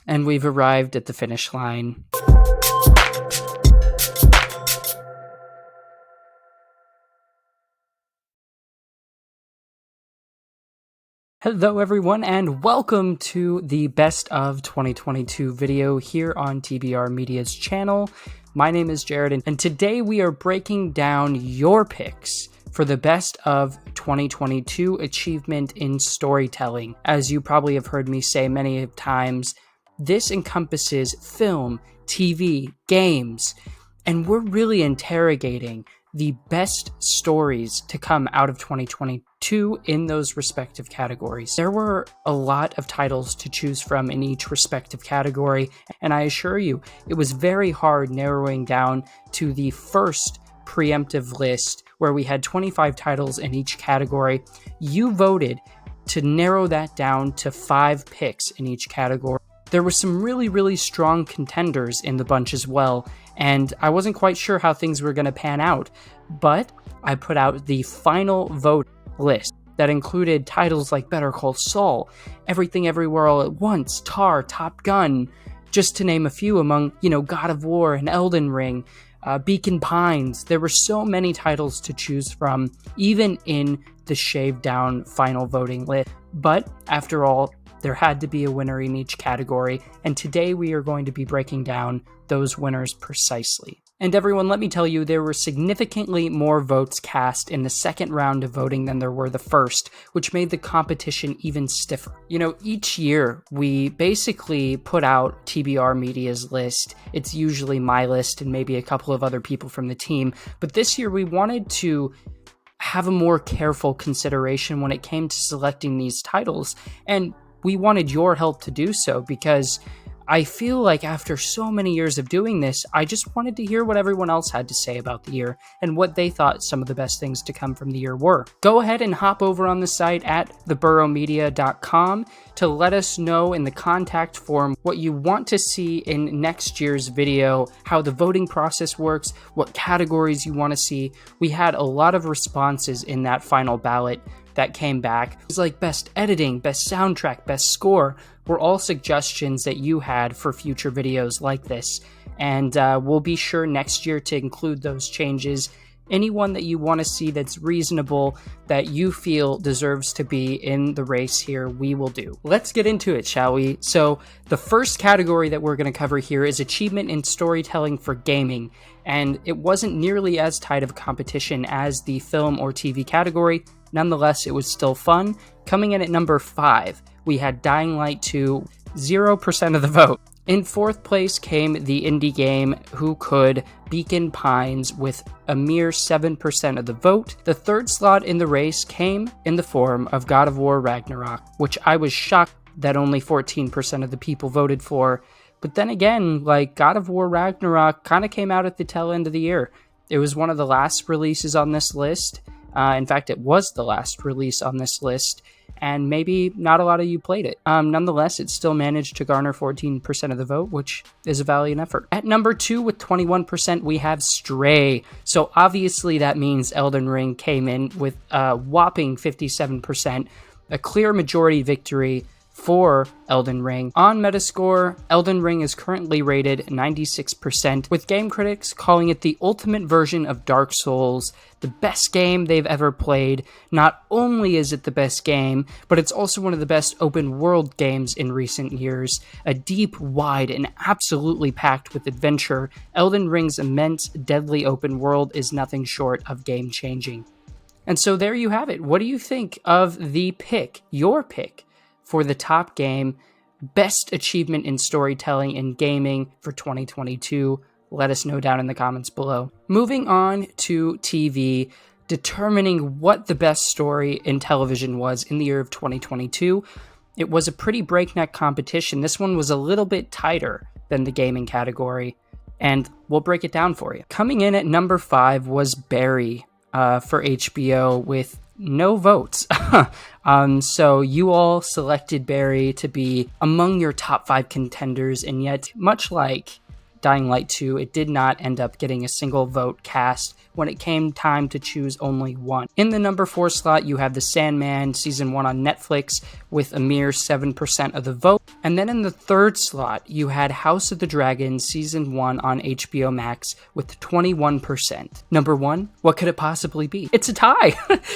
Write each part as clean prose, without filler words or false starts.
And we've arrived at the finish line. Hello everyone, and welcome to the Best of 2022 video here on TBR Media's channel. My name is Jared, and today we are breaking down your picks for the Best of 2022 achievement in storytelling. As you probably have heard me say many times, this encompasses film, TV, games, and we're really interrogating the best stories to come out of 2022 in those respective categories. There were a lot of titles to choose from in each respective category, and I assure you, it was very hard narrowing down to the first preemptive list where we had 25 titles in each category. You voted to narrow that down to 5 picks in each category. There were some really strong contenders in the bunch as well, and I wasn't quite sure how things were going to pan out, but I put out the final vote list that included titles like Better Call Saul, Everything Everywhere All at Once, Tar, Top Gun, just to name a few among, God of War and Elden Ring, Beacon Pines. There were so many titles to choose from, even in the shaved down final voting list. But after all, there had to be a winner in each category, and today we are going to be breaking down those winners precisely. And everyone, let me tell you, there were significantly more votes cast in the second round of voting than there were the first, which made the competition even stiffer. Each year we basically put out TBR Media's list. It's usually my list and maybe a couple of other people from the team, but this year we wanted to have a more careful consideration when it came to selecting these titles, and we wanted your help to do so because I feel like after so many years of doing this, I just wanted to hear what everyone else had to say about the year and what they thought some of the best things to come from the year were. Go ahead and hop over on the site at theburrowmedia.com to let us know in the contact form what you want to see in next year's video, how the voting process works, what categories you want to see. We had a lot of responses in that final ballot that came back. It's like best editing, best soundtrack, best score were all suggestions that you had for future videos like this. And we'll be sure next year to include those changes. Anyone that you want to see that's reasonable, that you feel deserves to be in the race here, we will do. Let's get into it, shall we? So the first category that we're going to cover here is achievement in storytelling for gaming. And it wasn't nearly as tight of a competition as the film or TV category. Nonetheless, it was still fun. Coming in at number 5, we had Dying Light 2, 0% of the vote. In 4th place came the indie game Who Could, Beacon Pines, with a mere 7% of the vote. The 3rd slot in the race came in the form of God of War Ragnarok, which I was shocked that only 14% of the people voted for. But then again, God of War Ragnarok kind of came out at the tail end of the year. It was one of the last releases on this list. In fact, it was the last release on this list, and maybe not a lot of you played it. Nonetheless, it still managed to garner 14% of the vote, which is a valiant effort. At number 2 with 21%, we have Stray. So obviously that means Elden Ring came in with a whopping 57%, a clear majority victory for Elden Ring. On Metascore, Elden Ring is currently rated 96%, with game critics calling it the ultimate version of Dark Souls, the best game they've ever played. Not only is it the best game, but it's also one of the best open world games in recent years. A deep, wide, and absolutely packed with adventure, Elden Ring's immense, deadly open world is nothing short of game-changing. And so there you have it. What do you think of the pick, your pick, for the top game, best achievement in storytelling in gaming for 2022? Let us know down in the comments below. Moving on to TV, determining what the best story in television was in the year of 2022. It was a pretty breakneck competition. This one was a little bit tighter than the gaming category, and we'll break it down for you. Coming in at number 5 was Barry for HBO with no votes. So you all selected Barry to be among your top 5 contenders, and yet, much like Dying Light 2, it did not end up getting a single vote cast when it came time to choose only one. In the number 4 slot, you have The Sandman Season 1 on Netflix with a mere 7% of the vote. And then in the 3rd slot, you had House of the Dragon Season 1 on HBO Max with 21%. Number 1, what could it possibly be? It's a tie!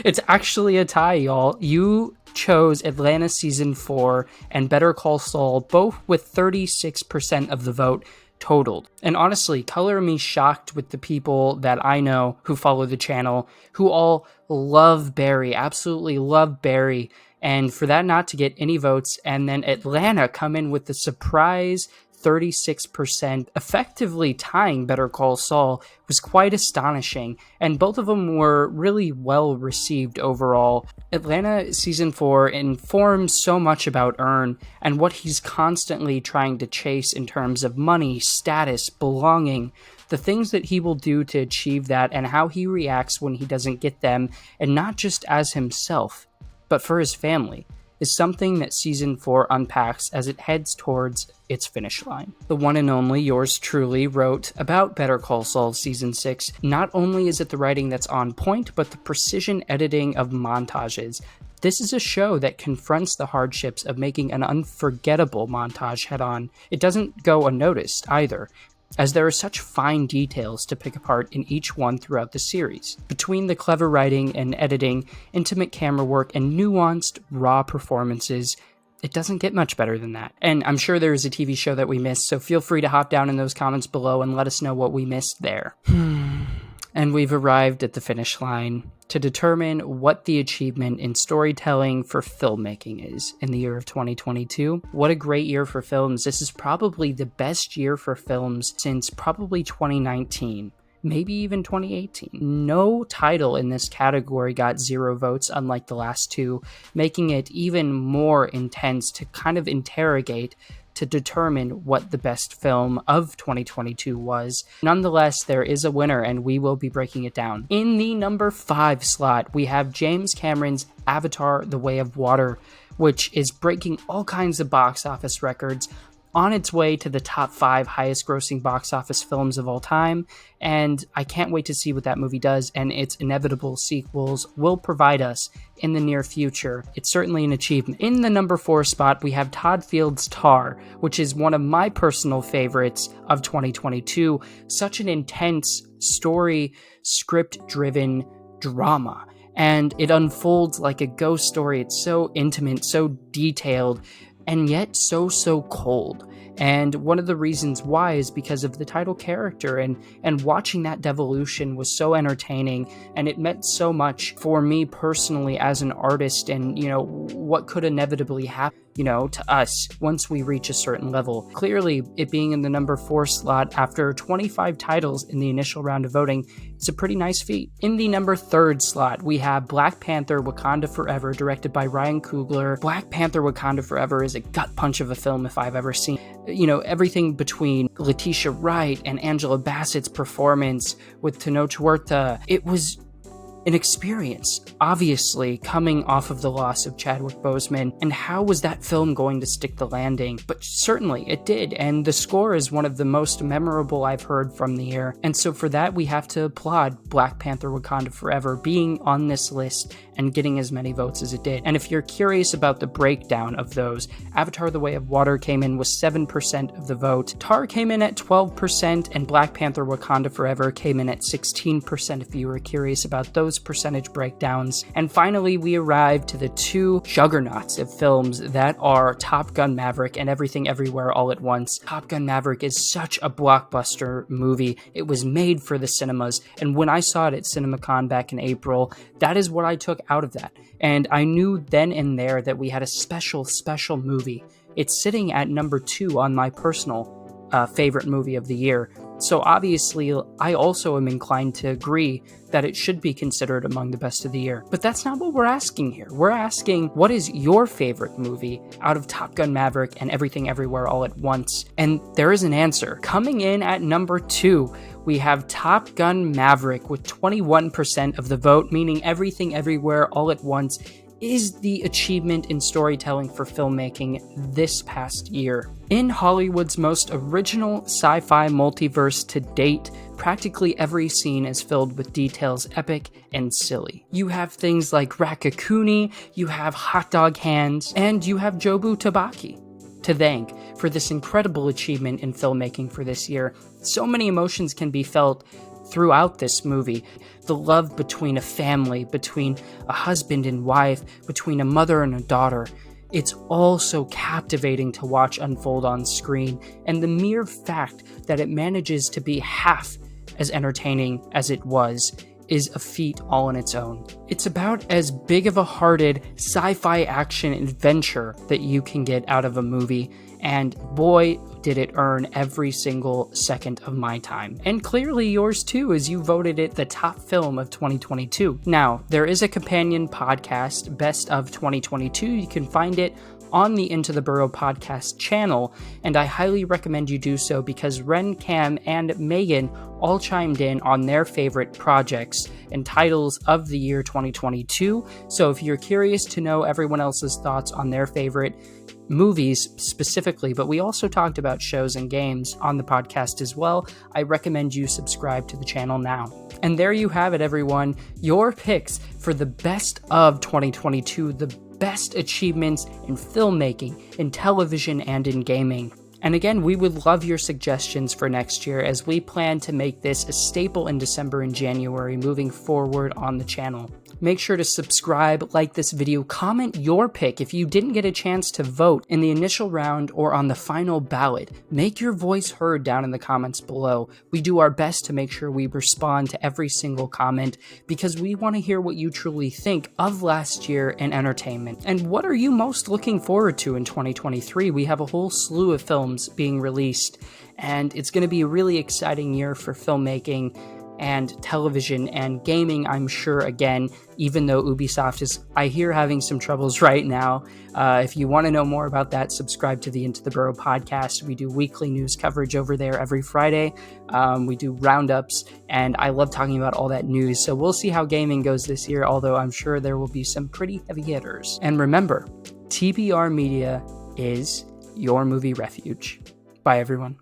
It's actually a tie, y'all. You chose Atlanta Season 4 and Better Call Saul, both with 36% of the vote totaled. And honestly, color me shocked with the people that I know who follow the channel, who all love Barry, absolutely love Barry, and for that not to get any votes, and then Atlanta come in with the surprise 36%, effectively tying Better Call Saul, was quite astonishing, and both of them were really well received overall. Atlanta Season 4 informs so much about Earn and what he's constantly trying to chase in terms of money, status, belonging, the things that he will do to achieve that, and how he reacts when he doesn't get them, and not just as himself, but for his family, is something that Season 4 unpacks as it heads towards its finish line. The one and only yours truly wrote about Better Call Saul Season 6. Not only is it the writing that's on point, but the precision editing of montages. This is a show that confronts the hardships of making an unforgettable montage head-on. It doesn't go unnoticed either, as there are such fine details to pick apart in each one throughout the series. Between the clever writing and editing, intimate camera work, and nuanced, raw performances, it doesn't get much better than that. And I'm sure there is a TV show that we missed, so feel free to hop down in those comments below and let us know what we missed there. And we've arrived at the finish line to determine what the achievement in storytelling for filmmaking is in the year of 2022. What a great year for films. This is probably the best year for films since probably 2019, maybe even 2018. No title in this category got 0 votes, unlike the last two, making it even more intense to kind of interrogate to determine what the best film of 2022 was. Nonetheless, there is a winner, and we will be breaking it down. In the number 5 slot, we have James Cameron's Avatar: The Way of Water, which is breaking all kinds of box office records, on its way to the top 5 highest grossing box office films of all time, and I can't wait to see what that movie does, and its inevitable sequels will provide us in the near future. It's certainly an achievement. In the number 4 spot, we have Todd Field's Tar, which is one of my personal favorites of 2022. Such an intense story, script-driven drama, and it unfolds like a ghost story. It's so intimate, so detailed, and yet so cold. And one of the reasons why is because of the title character, and watching that devolution was so entertaining, and it meant so much for me personally as an artist, and what could inevitably happen to us once we reach a certain level. Clearly, it being in the number 4 slot after 25 titles in the initial round of voting, it's a pretty nice feat. In the number 3rd slot, we have Black Panther: Wakanda Forever, directed by Ryan Coogler. Black Panther: Wakanda Forever is a gut punch of a film if I've ever seen. Everything between Letitia Wright and Angela Bassett's performance with Tenoch Huerta, it was an experience, obviously, coming off of the loss of Chadwick Boseman, and how was that film going to stick the landing? But certainly it did, and the score is one of the most memorable I've heard from the year, and so for that we have to applaud Black Panther: Wakanda Forever being on this list and getting as many votes as it did. And if you're curious about the breakdown of those, Avatar: The Way of Water came in with 7% of the vote, Tar came in at 12%, and Black Panther: Wakanda Forever came in at 16% if you were curious about those percentage breakdowns. And finally, we arrived to the 2 juggernauts of films that are Top Gun: Maverick and Everything Everywhere All at Once. Top Gun: Maverick is such a blockbuster movie. It was made for the cinemas, and when I saw it at CinemaCon back in April, that is what I took out of that. And I knew then and there that we had a special movie. It's sitting at number 2 on my personal favorite movie of the year. So obviously, I also am inclined to agree that it should be considered among the best of the year. But that's not what we're asking here. We're asking, what is your favorite movie out of Top Gun: Maverick and Everything Everywhere All at Once? And there is an answer. Coming in at number 2, we have Top Gun: Maverick with 21% of the vote, meaning Everything Everywhere All at Once is the achievement in storytelling for filmmaking this past year. In Hollywood's most original sci-fi multiverse to date, practically every scene is filled with details epic and silly. You have things like Rakakuni, you have hot dog hands, and you have Jobu Tabaki to thank for this incredible achievement in filmmaking for this year. So many emotions can be felt throughout this movie. The love between a family, between a husband and wife, between a mother and a daughter. It's all so captivating to watch unfold on screen, and the mere fact that it manages to be half as entertaining as it was is a feat all on its own. It's about as big of a hearted sci-fi action adventure that you can get out of a movie, and boy, did it earn every single second of my time. And clearly yours too, as you voted it the top film of 2022. Now, there is a companion podcast, Best of 2022. You can find it on the Into the Burrow podcast channel, and I highly recommend you do so because Ren, Cam, and Megan all chimed in on their favorite projects and titles of the year 2022. So if you're curious to know everyone else's thoughts on their favorite movies specifically, but we also talked about shows and games on the podcast as well, I recommend you subscribe to the channel now. And there you have it, everyone. Your picks for the best of 2022, the best achievements in filmmaking, in television, and in gaming. And again, we would love your suggestions for next year as we plan to make this a staple in December and January moving forward on the channel. Make sure to subscribe, like this video, comment your pick if you didn't get a chance to vote in the initial round or on the final ballot. Make your voice heard down in the comments below. We do our best to make sure we respond to every single comment because we want to hear what you truly think of last year in entertainment. And what are you most looking forward to in 2023? We have a whole slew of films being released, and it's going to be a really exciting year for filmmaking and television and gaming, I'm sure, again, even though Ubisoft is, I hear, having some troubles right now. If you want to know more about that, subscribe to the Into the Burrow podcast. We do weekly news coverage over there every Friday. We do roundups, and I love talking about all that news. So we'll see how gaming goes this year, although I'm sure there will be some pretty heavy hitters. And remember, TBR Media is your movie refuge. Bye, everyone.